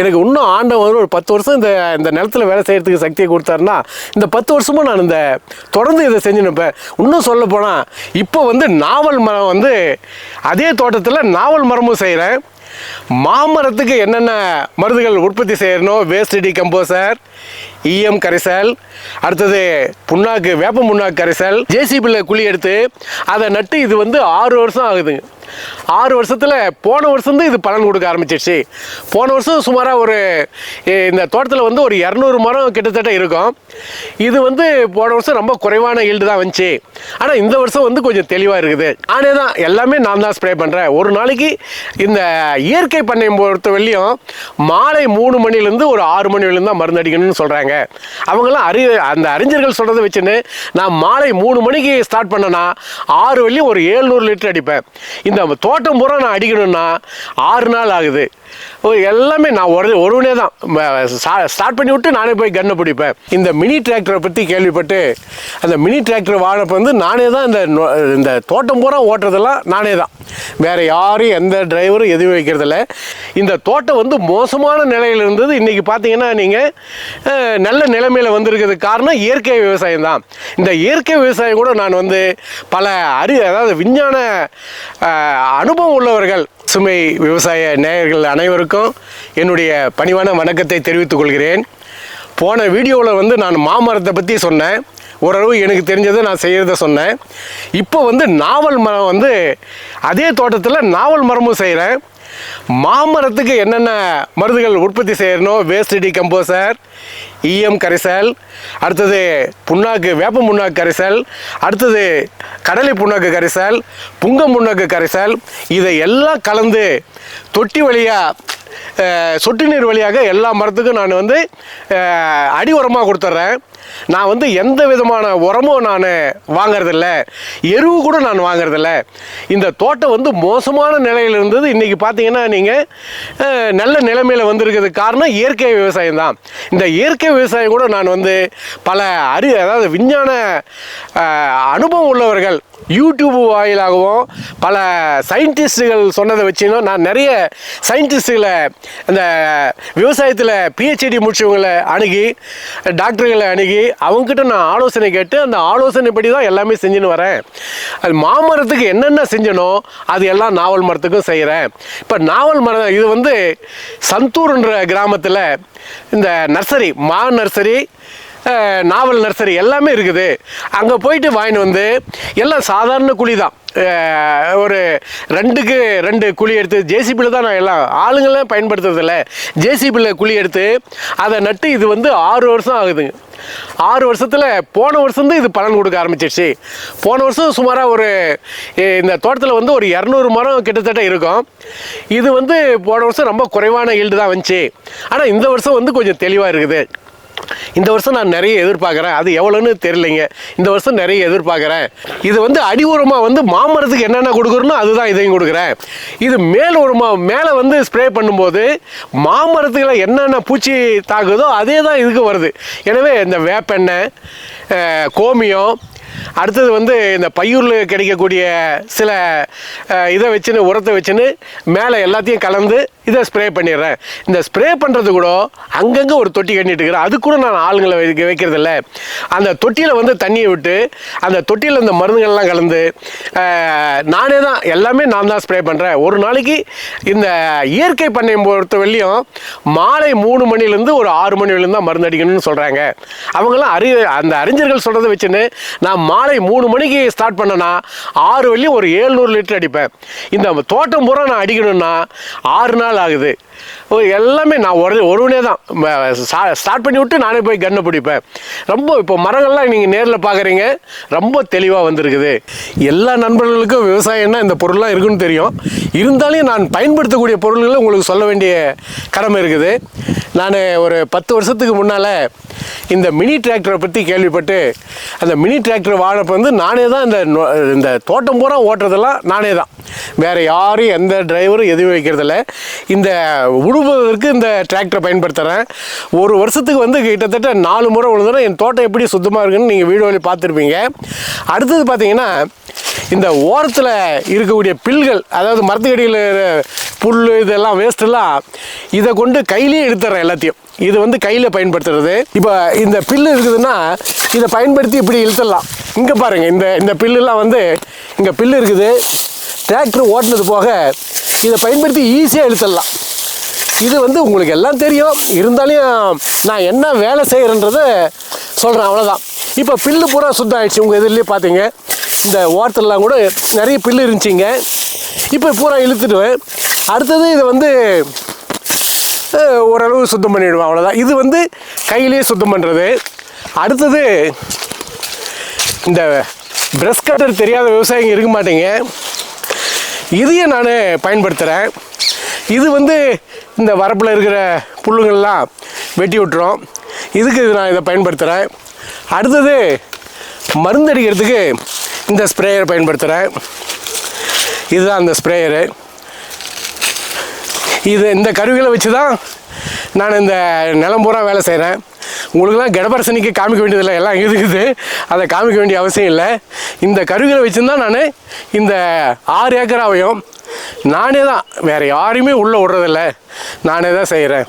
எனக்கு இன்னும் ஆண்டவன் ஒரு 10 வருஷம் இந்த நிலத்தில் வேலை செய்கிறதுக்கு சக்தியை கொடுத்தாருன்னா இந்த 10 வருஷமும் நான் தொடர்ந்து இதை செஞ்சு நிற்பேன். இன்னும் சொல்ல போனால் இப்போ நாவல் மரம் அதே தோட்டத்தில் நாவல் மரமும் செய்கிறேன். மாமரத்துக்கு என்னென்ன மருந்துகள் உற்பத்தி செய்யணும், வேஸ்ட் டிகம்போசர், ஈயம் கரைசல், அடுத்தது புண்ணாக்கு, வேப்ப புண்ணாக்கு கரைசல், ஜேசிபியில் குழி எடுத்து அதை நட்டு இது 6 வருஷம் ஆகுதுங்க. 6 வருஷத்தில் போன வருஷம் இது பலன் கொடுக்க ஆரம்பிச்சிடுச்சு. போன வருஷம் சுமாராக இந்த தோட்டத்தில் ஒரு 200 மரம் கிட்டத்தட்ட இருக்கும். இது போன வருஷம் ரொம்ப குறைவான ஈல்டு தான் வந்துச்சு. ஆனால் இந்த வருஷம் கொஞ்சம் தெளிவாக இருக்குது. நானே தான் எல்லாமே நான் தான் ஸ்ப்ரே பண்ணுறேன். ஒரு நாளைக்கு இந்த இயற்கை பண்ணையை பொறுத்த வெளியும் மாலை 3 மணிலேருந்து ஒரு 6 மணி வரையிலும் தான் மருந்து அடிக்கணும்னு சொல்கிறாங்க. அவங்களாம் அந்த அறிஞர்கள் சொல்கிறத வச்சுன்னு நான் மாலை 3 மணிக்கு ஸ்டார்ட் பண்ணேன்னா 6 வரையும் ஒரு 700 லிட்டர் அடிப்பேன். இந்த தோட்டம் பூரா நான் அடிக்கணும்னா 6 நாள் ஆகுது. எல்லாமே நான் ஒருவனே தான் ஸ்டார்ட் பண்ணி விட்டு நானே போய் கன்னை பிடிப்பேன். இந்த மினி டிராக்டரை பற்றி கேள்விப்பட்டு அந்த மினி டிராக்டர் வாங்கினப்போ நானே தான் இந்த தோட்டம் பூரா ஓட்டுறதெல்லாம் நானே தான். வேறு யாரும் எந்த டிரைவரும் எதுவும் வைக்கிறதில்ல. இந்த தோட்டம் மோசமான நிலையில் இருந்தது. இன்றைக்கி பார்த்தீங்கன்னா நீங்கள் நல்ல நிலைமையில் வந்திருக்கிறதுக்கு காரணம் இயற்கை விவசாயம் தான். இந்த இயற்கை விவசாயம் கூட நான் பல அதாவது விஞ்ஞான அனுபவம் உள்ளவர்கள் சுமை விவசாய நேயர்கள் அனைவருக்கும் என்னுடைய பணிவான வணக்கத்தை தெரிவித்துக் கொள்கிறேன். போன வீடியோவில் நான் மாமரத்தை பற்றி சொன்னேன். ஓரளவு எனக்கு தெரிஞ்சதை நான் செய்கிறத சொன்னேன். இப்போ நாவல் மரம் அதே தோட்டத்தில் நாவல் மரமும் செய்கிறேன். மாமரத்துக்கு என்னென்ன மருந்துகள் உற்பத்தி செய்யணும், வேஸ்ட் டிகம்போசர், ஈயம் கரைசல், அடுத்தது புண்ணாக்கு, வேப்ப புண்ணாக்கு கரைசல், அடுத்தது கடலை புண்ணாக்கு கரைசல், புங்கம் புண்ணாக்கு கரைசல், இதை எல்லாம் கலந்து தொட்டி வழியாக சொட்டு நீர் வழியாக எல்லா மரத்துக்கும் நான் அடி உரமாக கொடுத்துட்றேன். நான் எந்த விதமான உரமும் நான் வாங்கிறதில்ல, எருவு கூட நான் வாங்கிறதில்ல. இந்த தோட்டம் மோசமான நிலையில் இருந்தது. இன்றைக்கி பார்த்தீங்கன்னா நீங்கள் நல்ல நிலைமையில் வந்திருக்கிறதுக்கு காரணம் இயற்கை விவசாயம் தான். இந்த இயற்கை விவசாயம் கூட நான் பல அதாவது விஞ்ஞான அனுபவம் உள்ளவர்கள் யூடியூப் வாயிலாகவும் பல சயின்டிஸ்டுகள் சொன்னதை வச்சுன்னா நான் நிறைய சயின்டிஸ்டுகளை அந்த விவசாயத்தில் பிஹெச்டி முடிச்சவங்களை அணுகி டாக்டர்களை அணுகி அவங்ககிட்ட நான் ஆலோசனை கேட்டு அந்த ஆலோசனைப்படி தான் எல்லாமே செஞ்சுன்னு வரேன். அது மாமரத்துக்கு என்னென்ன செஞ்சனோ அது எல்லாம் நாவல் மரத்துக்கும் செய்கிறேன். இப்போ நாவல் மரம் இது சந்தூர்ன்ற கிராமத்தில் இந்த நர்சரி, நர்சரி, நாவல் நர்சரி எல்லாமே இருக்குது. அங்கே போயிட்டு வாங்கிட்டு எல்லாம் சாதாரண குழி தான். ஒரு 2க்கு 2 குழி எடுத்து ஜேசிபியில் தான் நான் எல்லாம் ஆளுங்களாம் பயன்படுத்துறதில்ல. ஜேசிபியில் குழி எடுத்து அதை நட்டு இது 6 வருஷம் ஆகுதுங்க. 6 வருஷத்தில் போன வருஷம் இது பலன் கொடுக்க ஆரம்பிச்சிடுச்சு. போன வருஷம் சுமாராக இந்த தோட்டத்தில் ஒரு 200 மரம் கிட்டத்தட்ட இருக்கும். இது போன வருஷம் ரொம்ப குறைவான ஈல்டு தான் வந்துச்சு. ஆனால் இந்த வருஷம் கொஞ்சம் தெளிவாக இருக்குது. இந்த வருஷம் நான் நிறைய எதிர்பார்க்குறேன். அது எவ்வளோன்னு தெரியலைங்க. இந்த வருஷம் நிறைய எதிர்பார்க்குறேன். இது அடி உரமாக மாமரத்துக்கு என்னென்ன கொடுக்குறனோ அதுதான் இதையும் கொடுக்குறேன். இது மேல் உரமாக மேலே ஸ்ப்ரே பண்ணும்போது மாமரத்துக்கு என்னென்ன பூச்சி தாக்குதோ அதே தான் இதுக்கு வருது. எனவே இந்த வேப்பெண்ணெய், கோமியம், அடுத்தது இந்த பையூரில் கிடைக்கக்கூடிய சில இதை வச்சுன்னு உரத்தை வச்சுன்னு மேலே எல்லாத்தையும் கலந்து இதை ஸ்ப்ரே பண்ணிடுறேன். இந்த ஸ்ப்ரே பண்ணுறது கூட அங்கங்கே ஒரு தொட்டி கட்டிட்டு இருக்கிறேன். அது கூட நான் ஆளுங்களை வைக்கிறதில்ல. அந்த தொட்டியில் தண்ணியை விட்டு அந்த தொட்டியில் இந்த மருந்துகள்லாம் கலந்து நானே தான் எல்லாமே நான் தான் ஸ்ப்ரே பண்ணுறேன். ஒரு நாளைக்கு இந்த இயற்கை பண்ணையை பொறுத்த வெளியும் மாலை 3 மணிலேருந்து ஒரு 6 மணி வரையிலும் தான் மருந்து அடிக்கணும்னு சொல்கிறாங்க. அவங்களாம் அந்த அறிஞர்கள் சொல்கிறத வச்சுன்னு நான் மாலை 3 மணிக்கு ஸ்டார்ட் பண்ணேன்னா 6 வரையும் ஒரு 700 லிட்டர் அடிப்பேன். இந்த தோட்டம் பூரா நான் அடிக்கணும்னா 6 நாள் ஆகுது. எல்லாமே நான் ஒருவனே தான் ஸ்டார்ட் பண்ணி விட்டு நானே போய் கன்னை பிடிப்பேன். ரொம்ப இப்போ மரங்கள்லாம் நீங்கள் நேரில் பார்க்குறீங்க, ரொம்ப தெளிவாக வந்திருக்குது. எல்லா நண்பர்களுக்கும் விவசாயம்னா இந்த பொருள்லாம் இருக்குன்னு தெரியும். இருந்தாலும் நான் பயன்படுத்தக்கூடிய பொருள்களை உங்களுக்கு சொல்ல வேண்டிய கடமை இருக்குது. நான் ஒரு 10 வருஷத்துக்கு முன்னால் இந்த மினி டிராக்டரை பற்றி கேள்விப்பட்டு அந்த மினி டிராக்டர் வாங்கினப்போ நானே தான் இந்த தோட்டம் பூரா ஓட்டுறதெல்லாம் நானே தான். வேறு யாரும் எந்த டிரைவரும் எதுவும் வைக்கிறதில்ல. இந்த உழுவதற்கு இந்த டிராக்டரை பயன்படுத்துகிறேன். ஒரு வருஷத்துக்கு கிட்டத்தட்ட 4 முறை உழுதுனா என் தோட்டம் எப்படி சுத்தமாக இருக்குன்னு நீங்கள் வீடியோவில் பார்த்துருப்பீங்க. அடுத்தது பார்த்தீங்கன்னா இந்த ஓரத்தில் இருக்கக்கூடிய பில்கள், அதாவது மரத்துக்கடியில் புல் இதெல்லாம் வேஸ்ட்டெல்லாம் இதை கொண்டு கையிலேயே எடுத்துடுறேன் எல்லாத்தையும். இது வந்து கையில் பயன்படுத்துறது. இப்போ இந்த பில்லு இருக்குதுன்னா இதை பயன்படுத்தி இப்படி இழுத்துடலாம். இங்கே பாருங்கள், இந்த பில்லுலாம் வந்து இங்கே பில்லு இருக்குது. டிராக்டர் ஓட்டினது போக இதை பயன்படுத்தி ஈஸியாக இழுத்துடலாம். இது வந்து உங்களுக்கு எல்லாம் தெரியும், இருந்தாலும் நான் என்ன வேலை செய்கிறேன்றதை சொல்கிறேன், அவ்வளோதான். இப்போ பில்லு பூரா சுத்தம் ஆகிடுச்சு. உங்கள் இதுலேயே பார்த்தீங்க, இந்த ஓரத்துலலாம் கூட நிறைய பில்லு இருந்துச்சிங்க. இப்போ பூரா இழுத்துடுவேன். அடுத்தது இதை வந்து ஓரளவு சுத்தம் பண்ணிவிடுவேன், அவ்வளோதான். இது வந்து கையிலேயே சுத்தம் பண்ணுறது. அடுத்தது இந்த ப்ரஷ் கட்டர் தெரியாத விவசாயிங்க இருக்க மாட்டேங்க, இதையும் நான் பயன்படுத்துகிறேன். இது வந்து இந்த வரப்பில் இருக்கிற புல்லுங்கள்லாம் வெட்டி விட்டுரும். இதுக்கு நான் இதை பயன்படுத்துகிறேன். அடுத்தது மருந்தடிக்கிறதுக்கு இந்த ஸ்ப்ரேயர் பயன்படுத்துகிறேன். இதுதான் அந்த ஸ்ப்ரேயரு. இந்த கருவிகளை வச்சு தான் நான் இந்த நிலம் பூரா வேலை செய்கிறேன். உங்களுக்குலாம் கடபரசனிக்கு காமிக்க வேண்டியதில்லை, எல்லாம் இருக்குது, அதை காமிக்க வேண்டிய அவசியம் இல்லை. இந்த கருவிகளை வச்சுருந்தான் நான் இந்த 6 ஏக்கராவையும் நானே தான், வேறு யாரையுமே உள்ளே விடுறதில்ல, நானே தான் செய்கிறேன்.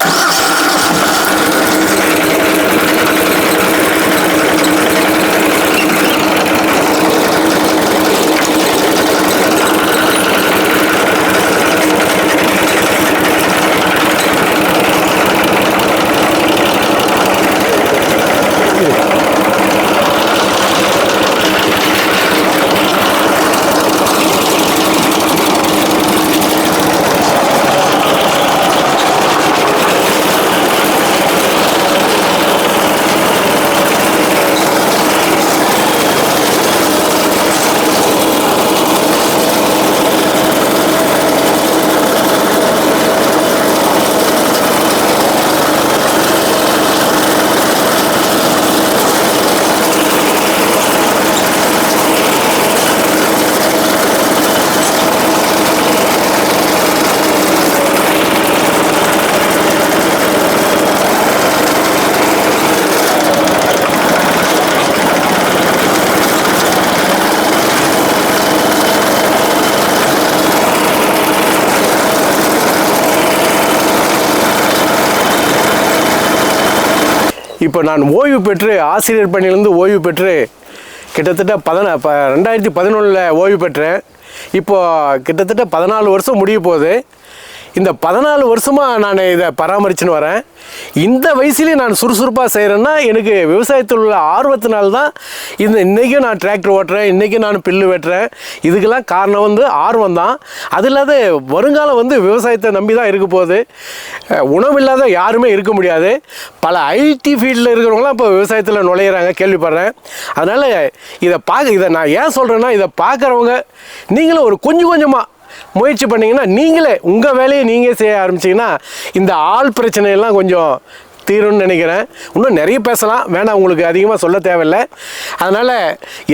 இப்போ நான் ஓய்வு பெற்று, ஆசிரியர் பணியிலேருந்து ஓய்வு பெற்று கிட்டத்தட்ட 2011 ஓய்வு பெற்றேன். இப்போது கிட்டத்தட்ட 14 வருஷம் முடிய போகுது. இந்த 14 வருஷமாக நான் இதை பராமரிச்சுன்னு வரேன். இந்த வயசுலேயே நான் சுறுசுறுப்பாக செய்கிறேன்னா எனக்கு விவசாயத்தில் உள்ள ஆர்வத்தினால்தான் தான். இன்றைக்கும் நான் டிராக்டர் ஓட்டுறேன், இன்றைக்கும் நான் பில்லு வெட்டுறேன். இதுக்கெல்லாம் காரணம் வந்து ஆர்வம் தான். அது இல்லாத வருங்காலம் வந்து விவசாயத்தை நம்பி தான் இருக்க போகுது. உணவு இல்லாத யாருமே இருக்க முடியாது. பல ஐடி ஃபீல்டில் இருக்கிறவங்களாம் இப்போ விவசாயத்தில் நுழையிறாங்க, கேள்விப்படுறேன். அதனால் இதை நான் ஏன் சொல்கிறேன்னா, இதை பார்க்குறவங்க நீங்களும் ஒரு கொஞ்சமாக முயற்சி பண்ணிங்கன்னா, நீங்களே உங்கள் வேலையை நீங்கள் செய்ய ஆரம்பிச்சிங்கன்னா இந்த ஆள் பிரச்சனையெல்லாம் கொஞ்சம் தீரும்னு நினைக்கிறேன். இன்னும் நிறைய பேசலாம், வேணாம், உங்களுக்கு அதிகமாக சொல்ல தேவையில்லை. அதனால்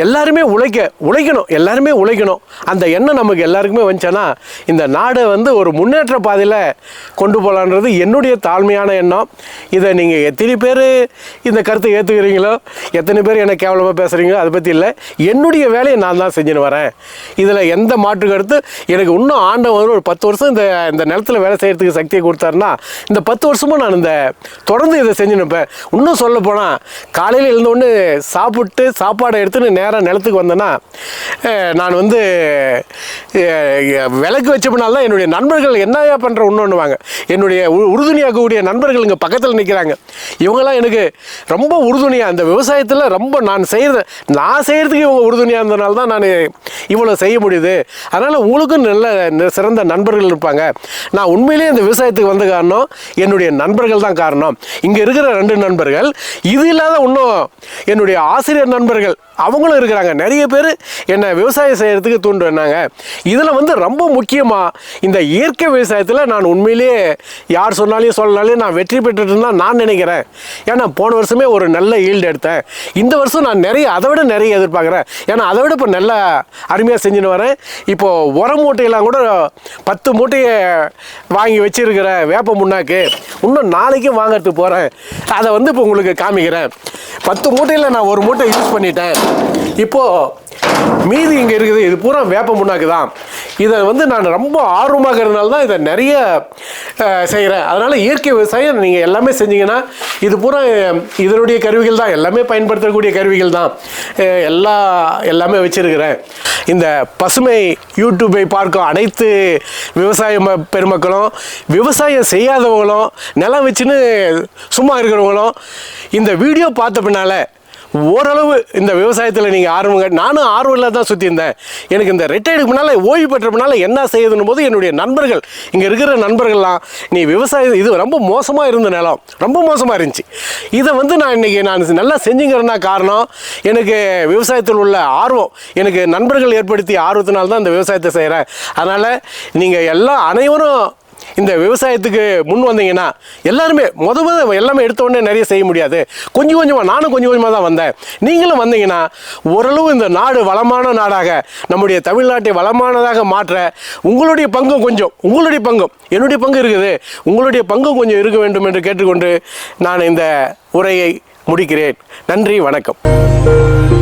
எல்லாருமே உழைக்கணும், எல்லாருமே உழைக்கணும். அந்த எண்ணம் நமக்கு எல்லாருக்குமே வந்துச்சுன்னா இந்த நாடை வந்து ஒரு முன்னேற்ற பாதையில் கொண்டு போகலான்றது என்னுடைய தாழ்மையான எண்ணம். இதை நீங்கள் எத்தனை பேர் இந்த கருத்தை ஏற்றுக்கிறீங்களோ, எத்தனை பேர் எனக்கு கேவலமாக பேசுகிறீங்களோ அதை பற்றி இல்லை. என்னுடைய வேலையை நான் தான் செஞ்சுன்னு வரேன். இதில் எந்த மாற்று கருத்து எனக்கு இன்னும் ஆண்டவன் ஒரு 10 வருஷம் இந்த நிலத்தில் வேலை செய்கிறதுக்கு சக்தியை கொடுத்தாருன்னா, இந்த 10 வருஷமும் நான் இந்த தொடர்ந்து இதை செஞ்சு நிற்பேன். இன்னும் சொல்ல போனால் காலையில் எழுந்தோடனே சாப்பிட்டு சாப்பாடை எடுத்துன்னு நேராக நிலத்துக்கு வந்தேன்னா, நான் வந்து விளக்கு வச்சப்பனால தான் என்னுடைய நண்பர்கள் என்னையா பண்ணுற இன்னொன்றுவாங்க. என்னுடைய உறுதுணையாகக்கூடிய நண்பர்கள் இங்கே பக்கத்தில் நிற்கிறாங்க. இவங்கெல்லாம் எனக்கு ரொம்ப உறுதுணையாக, அந்த விவசாயத்தில் ரொம்ப நான் செய்கிறதுக்கு இவங்க உறுதுணையாக இருந்தனால தான் நான் இவ்வளோ செய்ய முடியுது. அதனால் உங்களுக்கும் நல்ல சிறந்த நண்பர்கள் இருப்பாங்க. நான் உண்மையிலேயே இந்த விவசாயத்துக்கு வந்த காரணம் என்னுடைய நண்பர்கள் தான் காரணம். இங்கே இருக்கிற 2 நண்பர்கள், இது இல்லாத இன்னும் என்னுடைய ஆசிரியர் நண்பர்கள் அவங்களும் இருக்கிறாங்க. நிறைய பேர் என்னை விவசாயம் செய்கிறதுக்கு தூண்டுனாங்க. இதில் வந்து ரொம்ப முக்கியமாக இந்த இயற்கை விவசாயத்தில் நான் உண்மையிலேயே யார் சொன்னாலையும் சொல்லனாலே நான் வெற்றி பெற்றுட்டு தான் நான் நினைக்கிறேன். ஏன்னா போன வருஷமே ஒரு நல்ல ஈல்டு எடுத்தேன். இந்த வருஷம் நான் அதை விட நிறைய எதிர்பார்க்குறேன். ஏன்னா அதை விட இப்போ நல்லா அருமையாக செஞ்சுன்னு வரேன். இப்போது உரம் மூட்டையெல்லாம் கூட 10 மூட்டையை வாங்கி வச்சுருக்கிற வேப்ப முன்னாக்கு இன்னும் நாளைக்கும் வாங்கிறதுக்கு போகிறேன். அதை வந்து இப்போ உங்களுக்கு காமிக்கிறேன். 10 மூட்டையில் நான் 1 மூட்டை யூஸ் பண்ணிட்டேன். இப்போது மீதி இங்கே இருக்குது, இது பூரா வேப்ப முன்னாக்கு தான். இதை வந்து நான் ரொம்ப ஆர்வமாக இருக்கிறதுனால தான் இதை நிறைய செய்கிறேன். அதனால் இயற்கை விவசாயம் நீங்கள் எல்லாமே செஞ்சீங்கன்னா இது பூரா இதனுடைய கருவிகள் தான், எல்லாமே பயன்படுத்தக்கூடிய கருவிகள் தான், எல்லாமே வச்சுருக்கிறேன். இந்த பசுமை யூடியூப்பை பார்க்கும் அனைத்து விவசாய பெருமக்களும், விவசாயம் செய்யாதவங்களும், நிலம் வச்சுன்னு சும்மா இருக்கிறவங்களும் இந்த வீடியோ பார்த்த பின்னால் ஓரளவு இந்த விவசாயத்தில் நீங்கள் ஆர்வங்க, நானும் ஆர்வம் இல்லாத தான் சுற்றி இருந்தேன். எனக்கு இந்த ரிட்டையர்டுக்கு முன்னால், ஓய்வு பெற்ற பின்னால் என்ன செய்யுதுன்னு போது என்னுடைய நண்பர்கள், இங்கே இருக்கிற நண்பர்கள்லாம், நீ விவசாயம் இது ரொம்ப மோசமாக இருந்த நிலம், ரொம்ப மோசமாக இருந்துச்சு, இதை வந்து நான் நல்லா செஞ்சுங்கிறேன்னா காரணம் எனக்கு விவசாயத்தில் உள்ள ஆர்வம், எனக்கு நண்பர்கள் ஏற்படுத்திய ஆர்வத்தினால்தான் இந்த விவசாயத்தை செய்கிறேன். அதனால் நீங்கள் அனைவரும் இந்த விவசாயத்துக்கு முன் வந்தீங்கன்னா, எல்லாருமே எல்லாமே எடுத்த உடனே நிறைய செய்ய முடியாது, கொஞ்சம் கொஞ்சமாக, நானும் கொஞ்சம் கொஞ்சமாக தான் வந்தேன். நீங்களும் வந்தீங்கன்னா ஓரளவு இந்த நாடு வளமான நாடாக, நம்முடைய தமிழ்நாட்டை வளமானதாக மாற்ற உங்களுடைய பங்கும் கொஞ்சம், உங்களுடைய பங்கும், என்னுடைய பங்கு இருக்குது, உங்களுடைய பங்கும் கொஞ்சம் இருக்க வேண்டும் என்று கேட்டுக்கொண்டு நான் இந்த உரையை முடிக்கிறேன். நன்றி, வணக்கம்.